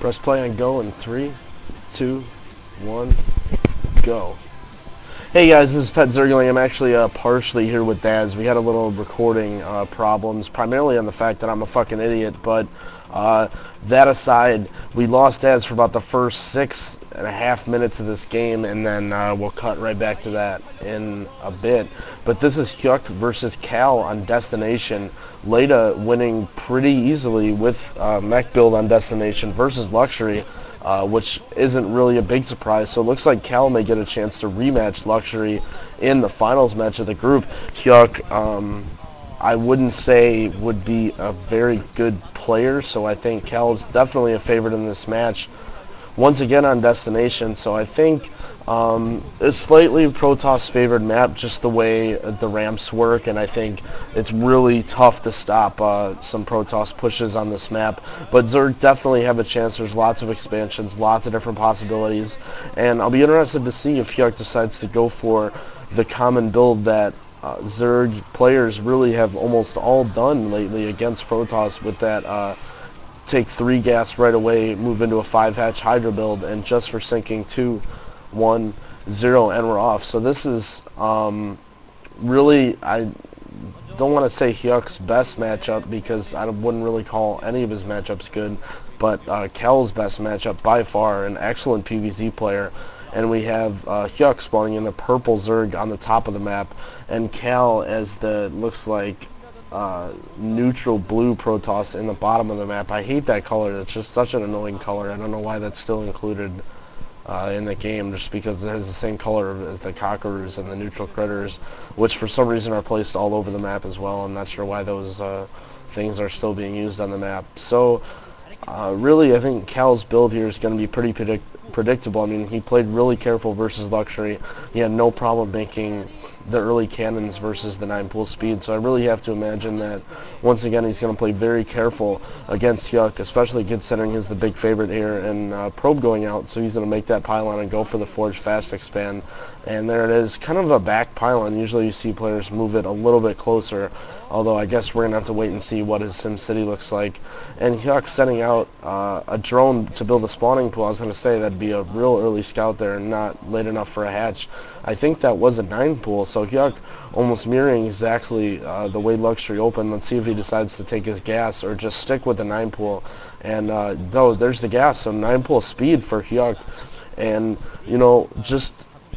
Press play on go in 3, 2, 1, go. Hey guys, this is petzergling. I'm actually partially here with Daz. We had a little recording problems, primarily on the fact that I'm a fucking idiot, but that aside, we lost Daz for about the first 6.5 minutes of this game, and then we'll cut right back to that in a bit. But this is Hyuk versus Cal on Destination. Leda winning pretty easily with mech build on Destination versus Luxury, which isn't really a big surprise. So it looks like Cal may get a chance to rematch Luxury in the finals match of the group. Hyuk, I wouldn't say would be a very good player, so I think Cal is definitely a favorite in this match. Once again on Destination, so I think it's slightly Protoss favored map, just the way the ramps work, and I think it's really tough to stop some Protoss pushes on this map. But Zerg definitely have a chance. There's lots of expansions, lots of different possibilities, and I'll be interested to see if Hyuk decides to go for the common build that Zerg players really have almost all done lately against Protoss, with that take 3 gas right away, move into a 5-hatch Hydra build, and just for sinking 2, 1, 0, and we're off. So this is really, I don't want to say Hyuk's best matchup, because I wouldn't really call any of his matchups good, but Cal's best matchup by far, an excellent PvZ player. And we have Hyuk spawning in the purple Zerg on the top of the map, and Cal as the, looks like, neutral blue Protoss in the bottom of the map. I hate that color. It's just such an annoying color. I don't know why that's still included in the game, just because it has the same color as the Conquerors and the neutral critters, which for some reason are placed all over the map as well. I'm not sure why those things are still being used on the map. So really, I think Cal's build here is going to be pretty predictable. I mean, he played really careful versus Luxury. He had no problem making the early cannons versus the 9-pool speed, so I really have to imagine that once again he's going to play very careful against Hyuk, especially considering he's the big favorite here, and probe going out, so he's going to make that pylon and go for the Forge fast expand. And there it is, kind of a back pylon. Usually you see players move it a little bit closer, although I guess we're going to have to wait and see what his SimCity looks like. And Hyuk sending out a drone to build a spawning pool. I was going to say that'd be a real early scout there and not late enough for a hatch. I think that was a 9-pool, so Hyuk almost mirroring exactly the way Luxury opened. Let's see if he decides to take his gas or just stick with the 9-pool. And though there's the gas, so 9-pool speed for Hyuk. And, you know, just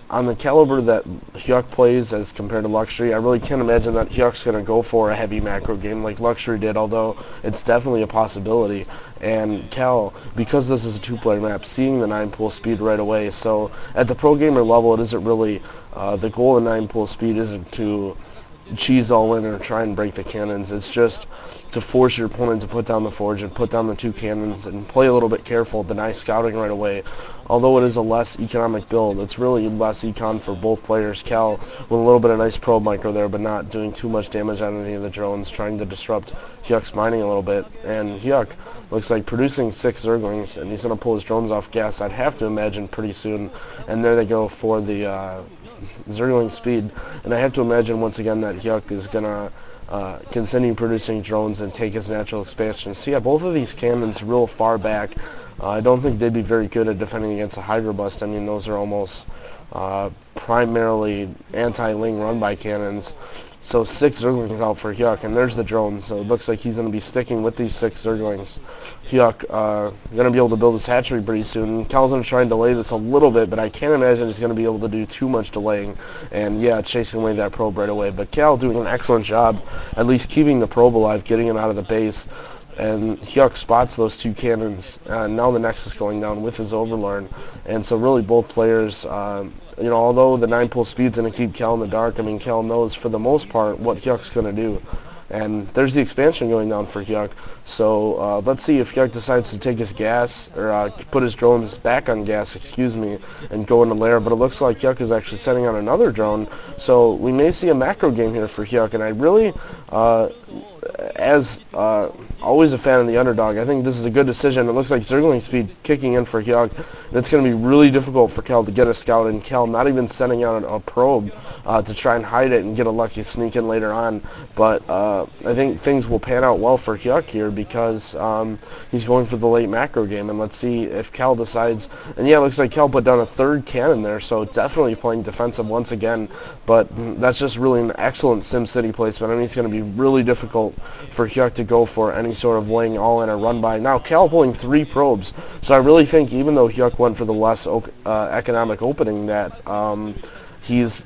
on the caliber that Hyuk plays as compared to Luxury, I really can't imagine that Hyuk's going to go for a heavy macro game like Luxury did, although it's definitely a possibility. And Cal, because this is a 2-player map, seeing the 9-pool speed right away. So at the pro gamer level, it isn't really, the goal of 9-pool speed isn't to cheese all in or try and break the cannons. It's just to force your opponent to put down the Forge and put down the 2 cannons and play a little bit careful, deny scouting right away. Although it is a less economic build, it's really less econ for both players. Cal with a little bit of nice probe micro there, but not doing too much damage on any of the drones, trying to disrupt Hyuk's mining a little bit. And Hyuk looks like producing 6 Zerglings, and he's going to pull his drones off gas, I'd have to imagine, pretty soon. And there they go for the Zergling speed. And I have to imagine once again that Hyuk is going to continue producing drones and take his natural expansion. So yeah, both of these cannons real far back. I don't think they'd be very good at defending against a Hydra bust. I mean, those are almost primarily anti-Ling run-by cannons. So 6 Zerglings out for Hyuk, and there's the drone. So it looks like he's going to be sticking with these 6 Zerglings. Hyuk going to be able to build his hatchery pretty soon. Cal's going to try and delay this a little bit, but I can't imagine he's going to be able to do too much delaying. And yeah, chasing away that probe right away. But Cal doing an excellent job, at least keeping the probe alive, getting him out of the base. And Hyuk spots those 2 cannons. Now the Nexus going down with his Overlord. And so really both players, you know, although the 9-pool speed's going to keep Cal in the dark, I mean, Cal knows for the most part what Hyuk's going to do. And there's the expansion going down for Hyuk. So let's see if Hyuk decides to take his gas, or put his drones back on gas, excuse me, and go into lair. But it looks like Hyuk is actually sending out another drone. So we may see a macro game here for Hyuk. And I really as always a fan of the underdog, I think this is a good decision. It looks like Zergling speed kicking in for Hyuk, and it's going to be really difficult for Kel to get a scout, and Kel not even sending out a probe to try and hide it and get a lucky sneak in later on. But I think things will pan out well for Hyuk here because he's going for the late macro game, and let's see if Kel decides. And yeah, it looks like Kel put down a third cannon there, so definitely playing defensive once again, but that's just really an excellent SimCity placement. I mean, it's going to be really difficult for Hyuk to go for any sort of wing all in a run by. Now Kel pulling 3 probes, so I really think even though Hyuk went for the less economic opening, that he's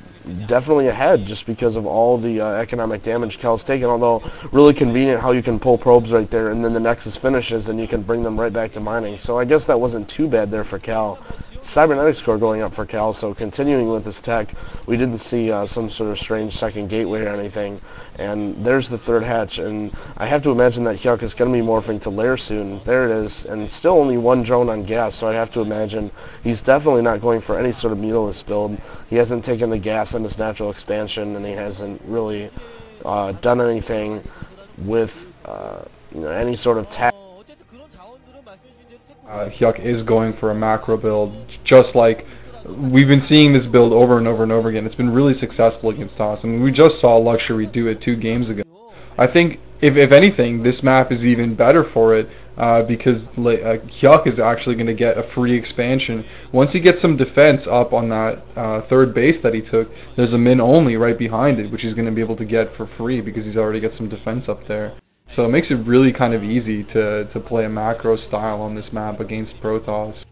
definitely ahead just because of all the economic damage Kel's taken, although really convenient how you can pull probes right there and then the Nexus finishes and you can bring them right back to mining. So I guess that wasn't too bad there for Kel. Cybernetic score going up for Kel, so continuing with this tech, we didn't see some sort of strange second gateway or anything. And there's the third hatch, and I have to imagine that Hyuk is going to be morphing to lair soon. There it is, and still only 1 drone on gas, so I have to imagine he's definitely not going for any sort of mutilus build. He hasn't taken the gas on his natural expansion, and he hasn't really done anything with any sort of tech. Hyuk is going for a macro build, just like we've been seeing this build over and over and over again. It's been really successful against Toss. I mean, we just saw Luxury do it 2 games ago. I think, if anything, this map is even better for it because Hyuk is actually going to get a free expansion. Once he gets some defense up on that third base that he took, there's a min only right behind it, which he's going to be able to get for free because he's already got some defense up there. So it makes it really kind of easy to play a macro style on this map against Protoss.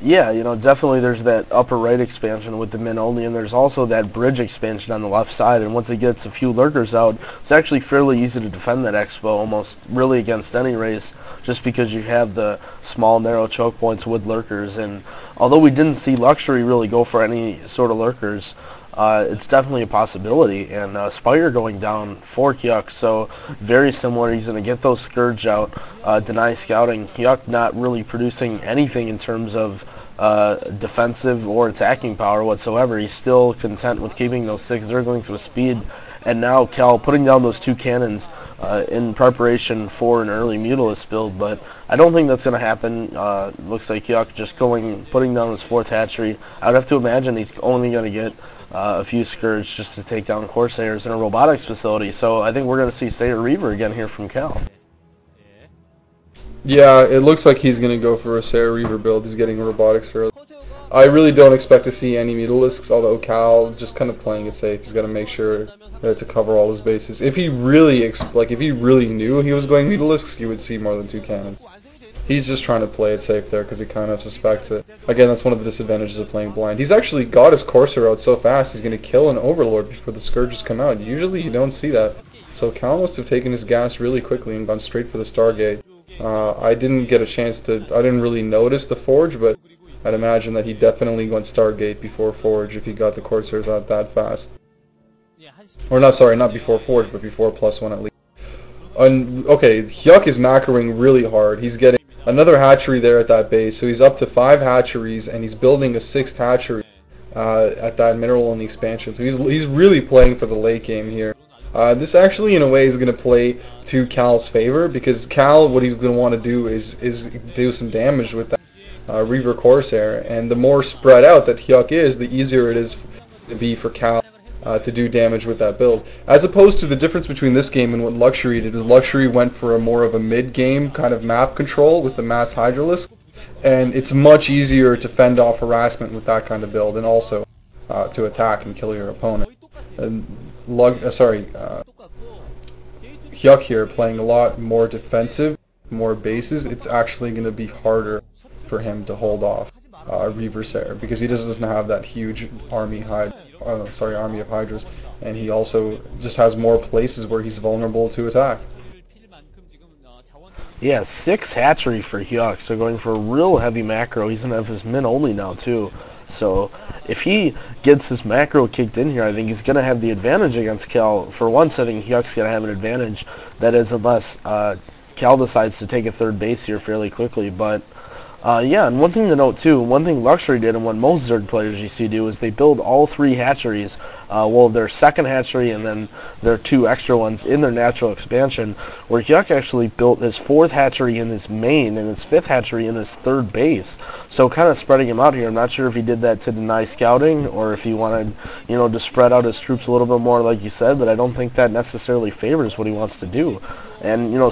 Yeah, definitely there's that upper right expansion with the min only, and there's also that bridge expansion on the left side, and once it gets a few lurkers out, it's actually fairly easy to defend that expo almost really against any race, just because you have the small narrow choke points with lurkers. And although we didn't see Luxury really go for any sort of lurkers, it's definitely a possibility. And Spire going down for Hyuk, so very similar. He's going to get those Scourge out, deny scouting. Hyuk not really producing anything in terms of defensive or attacking power whatsoever. He's still content with keeping those 6 Zerglings with speed. And now Kel putting down those 2 cannons in preparation for an early Mutilus build, but I don't think that's going to happen. Looks like Hyuk just putting down his 4th hatchery. I would have to imagine he's only going to get a few Scourge just to take down Corsairs in a robotics facility. So I think we're going to see Sayer Reaver again here from Kel. Yeah, it looks like he's going to go for a Sayer Reaver build. He's getting robotics early. I really don't expect to see any Mutilisks, although Cal just kind of playing it safe. He's got to make sure to cover all his bases. If he really if he really knew he was going Mutilisks, you would see more than 2 cannons. He's just trying to play it safe there because he kind of suspects it. Again, that's one of the disadvantages of playing blind. He's actually got his Corsair out so fast he's going to kill an Overlord before the Scourges come out. Usually you don't see that. So Cal must have taken his gas really quickly and gone straight for the Stargate. I didn't get a chance to, I didn't really notice the Forge, but I'd imagine that he definitely went Stargate before Forge if he got the Corsairs out that fast. Or not, sorry, not before Forge, but before +1 at least. Okay, Hyuk is macroing really hard. He's getting another hatchery there at that base, so he's up to 5 hatcheries, and he's building a 6th hatchery at that mineral only expansion. So he's really playing for the late game here. This actually, in a way, is going to play to Cal's favor, because Cal, what he's going to want to do is do some damage with that Reaver Corsair, and the more spread out that Hyuk is, the easier it is to be for Cal to do damage with that build. As opposed to the difference between this game and what Luxury did, is Luxury went for a more of a mid-game kind of map control with the Mass Hydralisk, and it's much easier to fend off harassment with that kind of build, and also to attack and kill your opponent. And Hyuk here playing a lot more defensive, more bases. It's actually going to be harder for him to hold off Reaver Sayer because he doesn't have that huge army of Hydras, and he also just has more places where he's vulnerable to attack. Yeah, 6 hatchery for Hyuk, so going for a real heavy macro. He's going to have his min only now too. So if he gets his macro kicked in here, I think he's going to have the advantage against Cal. For once, I think Hyuk's going to have an advantage. That is, unless Cal decides to take a 3rd base here fairly quickly. But Yeah, and one thing to note too, one thing Luxury did and what most Zerg players you see do is they build all 3 hatcheries, well, their second hatchery and then their 2 extra ones in their natural expansion, where Hyuk actually built his 4th hatchery in his main and his 5th hatchery in his 3rd base. So kind of spreading him out here. I'm not sure if he did that to deny scouting or if he wanted, you know, to spread out his troops a little bit more like you said, but I don't think that necessarily favors what he wants to do. And, you know,